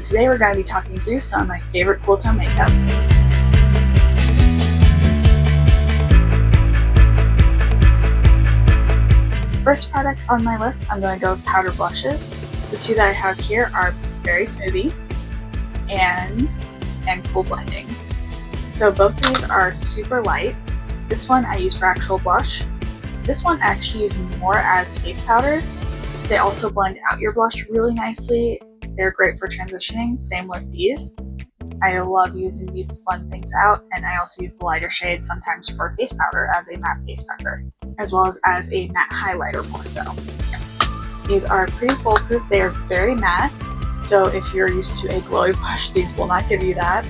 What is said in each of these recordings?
today we're going to be talking through some of my favorite cool tone makeup. First product on my list, I'm going to go with powder blushes. The two that I have here are Very Smoothie and Cool Blending. So both these are super light. This one I use for actual blush. This one I actually use more as face powders. They also blend out your blush really nicely. They're great for transitioning, same with these. I love using these to blend things out, and I also use the lighter shade sometimes for face powder as a matte face powder, as well as a matte highlighter more so. These are pretty foolproof. They are very matte, so if you're used to a glowy blush, these will not give you that.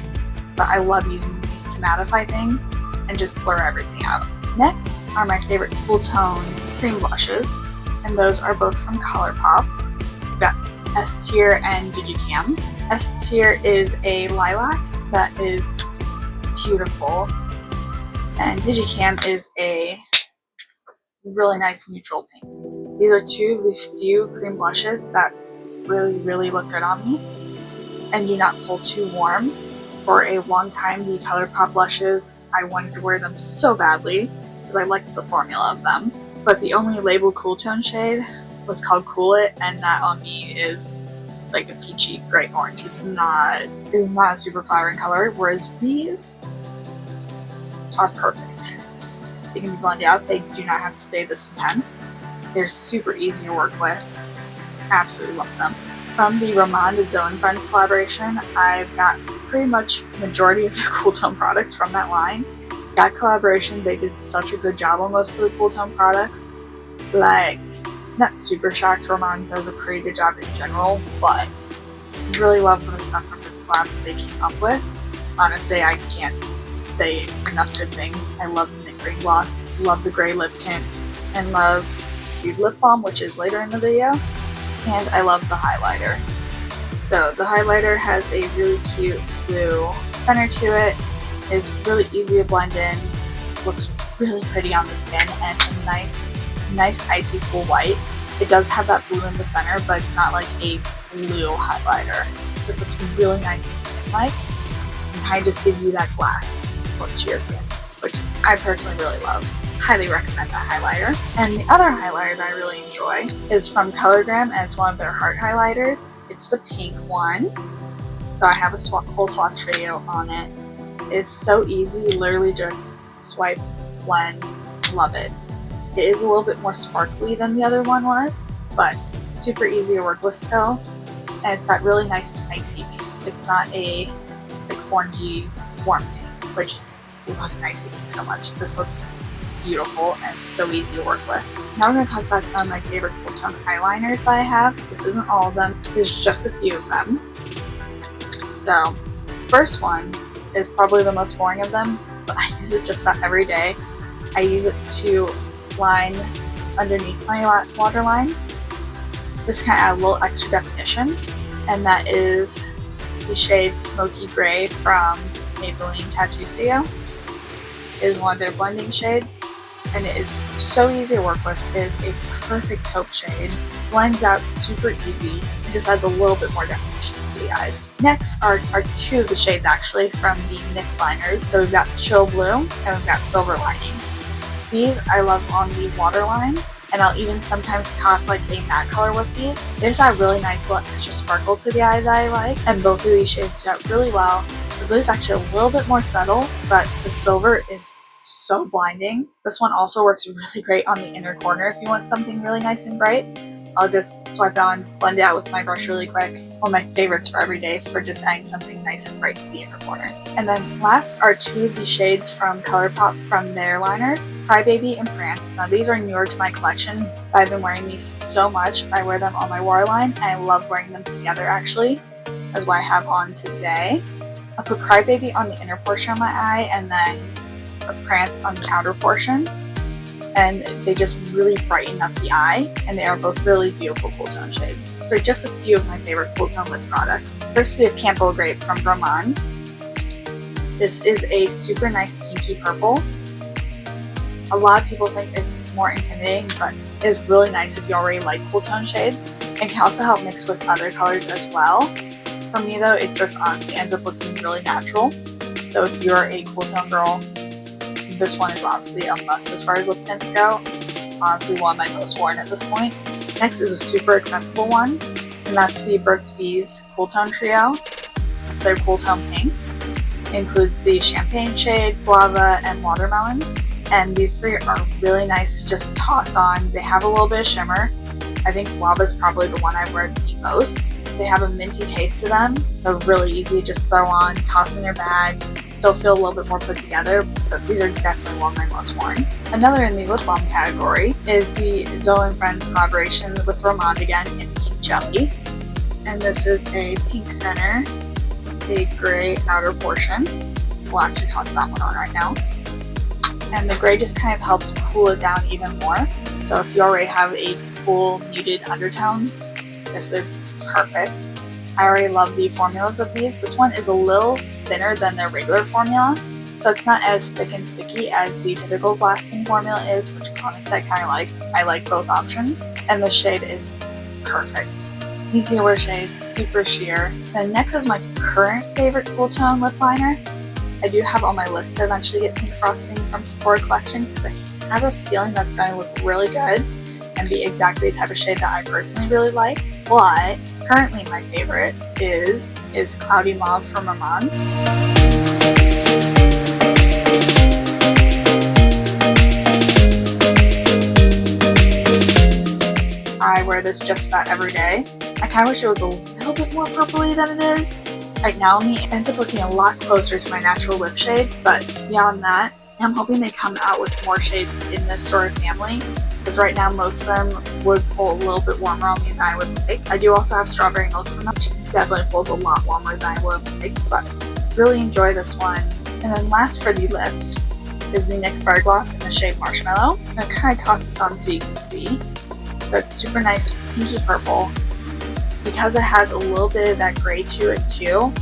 But I love using these to mattify things and just blur everything out. Next are my favorite cool tone cream blushes, and those are both from ColourPop. We've got S Tier and Digicam. S Tier is a lilac that is beautiful, and Digicam is a really nice neutral pink. These are two of the few cream blushes that really look good on me and do not pull too warm. For a long time, the ColourPop blushes, I wanted to wear them so badly because I liked the formula of them, but the only labeled cool tone shade was called Cool It, and that on me is like a peachy gray orange. It's not a super flattering color, whereas these are perfect. They can be blended out. They do not have to stay this intense. They're super easy to work with. Absolutely love them. From the Rom&nd and ZO&FRIENDS collaboration, I've got pretty much majority of the cool tone products from that line. That collaboration, they did such a good job on most of the cool tone products. Like, not super shocked, Rom&nd does a pretty good job in general, but really love the stuff from this collab that they came up with. Honestly, I can't say enough good things. I love the mint green gloss, love the gray lip tint, and love the lip balm, which is later in the video, and I love the highlighter. So the highlighter has a really cute blue center to it, is really easy to blend in, looks really pretty on the skin, and it's a nice icy cool white. It does have that blue in the center, but it's not like a blue highlighter. It just looks really nice and skin-like, and kind of just gives you that glass look to your skin, which I personally really love. Highly recommend that highlighter. And the other highlighter that I really enjoy is from ColourPop, and it's one of their heart highlighters. It's the pink one. So I have a whole swatch video on it. It's so easy, literally just swipe, blend, love it. It is a little bit more sparkly than the other one was, but super easy to work with still. And it's that really nice icy pink. It's not a like orangey warm pink, which I love an icy pink so much. This looks beautiful and it's so easy to work with. Now we're going to talk about some of my favorite cool tone eyeliners that I have. This isn't all of them, there's just a few of them. So, first one is probably the most boring of them, but I use it just about every day. I use it to line underneath my waterline. This kind of add a little extra definition, and that is the shade Smoky Gray from Maybelline Tattoo Studio. It is one of their blending shades, and it is so easy to work with. It is a perfect taupe shade, blends out super easy, and just adds a little bit more definition to the eyes. Next are two of the shades actually from the NYX liners. So we've got Chill Blue and we've got Silver Lining. These I love on the waterline, and I'll even sometimes top like a matte color with these. They just add really nice little extra sparkle to the eye that I like, and both of these shades do out really well. The blue is actually a little bit more subtle, but the silver is so blinding. This one also works really great on the inner corner if you want something really nice and bright. I'll just swipe it on, blend it out with my brush really quick. One of my favorites for every day for just adding something nice and bright to the inner corner. And then last are two of the shades from ColourPop from their liners, Crybaby and Prance. Now these are newer to my collection, but I've been wearing these so much. I wear them on my waterline, and I love wearing them together actually. That's what I have on today. I'll put Crybaby on the inner portion of my eye, and then put Prance on the outer portion. And they just really brighten up the eye, and they are both really beautiful cool tone shades. So just a few of my favorite cool tone lip products. First we have Campbell Grape from Rom&nd. This is a super nice pinky purple. A lot of people think it's more intimidating, but it is really nice if you already like cool tone shades, and can also help mix with other colors as well. For me though, it just honestly ends up looking really natural. So if you're a cool tone girl, this one is honestly a must as far as lip tints go. Honestly one of my most worn at this point. Next is a super accessible one, and that's the Burt's Bees Cool Tone Trio. It's their Cool Tone Pinks. It includes the Champagne shade, Guava, and Watermelon. And these three are really nice to just toss on. They have a little bit of shimmer. I think Guava is probably the one I wear the most. They have a minty taste to them. They're really easy to just throw on, toss in your bag. Still feel a little bit more put together, but these are definitely one of my most worn. Another in the lip balm category is the ZO&FRIENDS collaboration with Rom&nd again in Pink Jelly. And this is a pink center, a gray outer portion. We'll actually toss that one on right now. And the gray just kind of helps cool it down even more. So if you already have a cool muted undertone, this is perfect. I already love the formulas of these. This one is a little thinner than their regular formula, so it's not as thick and sticky as the typical blasting formula is, which honestly I kind of like. I like both options, and the shade is perfect. Easy to wear shade, super sheer. And next is my current favorite cool tone lip liner. I do have on my list to eventually get pink frosting from Sephora collection because I have a feeling that's going to look really good and be exactly the type of shade that I personally really like. But currently my favorite is Cloudy Mauve from Rom&nd. I wear this just about every day. I kind of wish it was a little bit more purpley than it is. Right now, it ends up looking a lot closer to my natural lip shade, but beyond that, I'm hoping they come out with more shades in this sort of family, because right now most of them would pull a little bit warmer on me than I would like. I do also have Strawberry Milk from them, which definitely pulls a lot warmer than I would like, but really enjoy this one. And then last for the lips is the NYX Bar Gloss in the shade Marshmallow. I'm going to kind of toss this on so you can see. That's super nice pinky purple. Because it has a little bit of that gray to it too,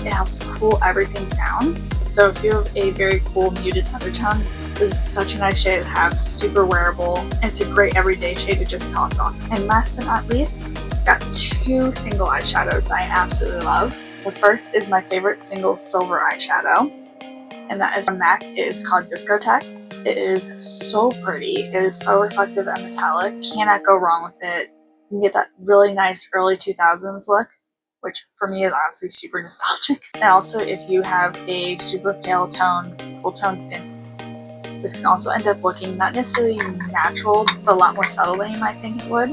it helps cool everything down. So if you have a very cool muted undertone, this is such a nice shade to have, super wearable, and it's a great everyday shade to just toss on. And last but not least, got two single eyeshadows I absolutely love. The first is my favorite single silver eyeshadow, and that is from MAC. It's called Discotheque. It is so pretty, it is so reflective and metallic. Cannot go wrong with it. You can get that really nice early 2000s look, which for me is honestly super nostalgic. And also if you have a super pale tone, full tone skin, this can also end up looking not necessarily natural, but a lot more subtle than you might think it would.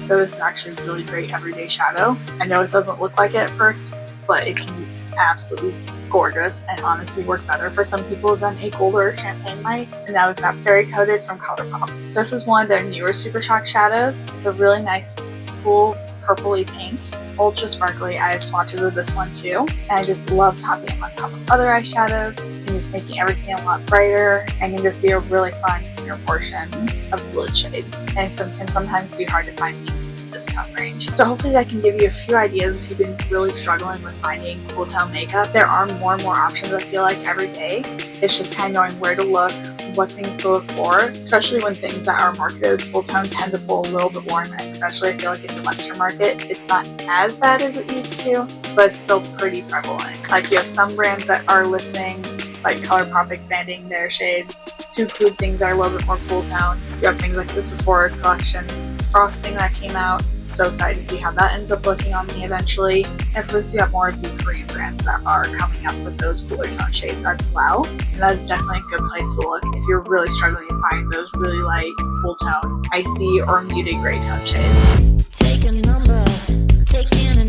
So this is actually a really great everyday shadow. I know it doesn't look like it at first, but it can be absolutely gorgeous and honestly work better for some people than a gold or champagne might. And now we've got Fairy Coated from ColourPop. This is one of their newer Super Shock shadows. It's a really nice, cool, purpley pink, ultra sparkly. I have swatches of this one too, and I just love topping it on top of other eyeshadows and just making everything a lot brighter, and can just be a really fun inner portion of the lid shade. And it can sometimes be hard to find pinks in this tone range. So hopefully that can give you a few ideas if you've been really struggling with finding cool tone makeup. There are more and more options I feel like every day. It's just kind of knowing where to look, what things to look for, especially when things that are marketed as full tone tend to pull a little bit more, and especially I feel like in the Western market, it's not as bad as it used to, but it's still pretty prevalent. Like you have some brands that are listing, like ColourPop expanding their shades to include things that are a little bit more cool tone. You have things like the Sephora collections, frosting that came out. So excited to see how that ends up looking on me eventually. And of course, you have more of the Korean brands that are coming up with those cooler tone shades as well. And that is definitely a good place to look if you're really struggling to find those really light, cool tone, icy, or muted gray tone shades. Take a number, taking a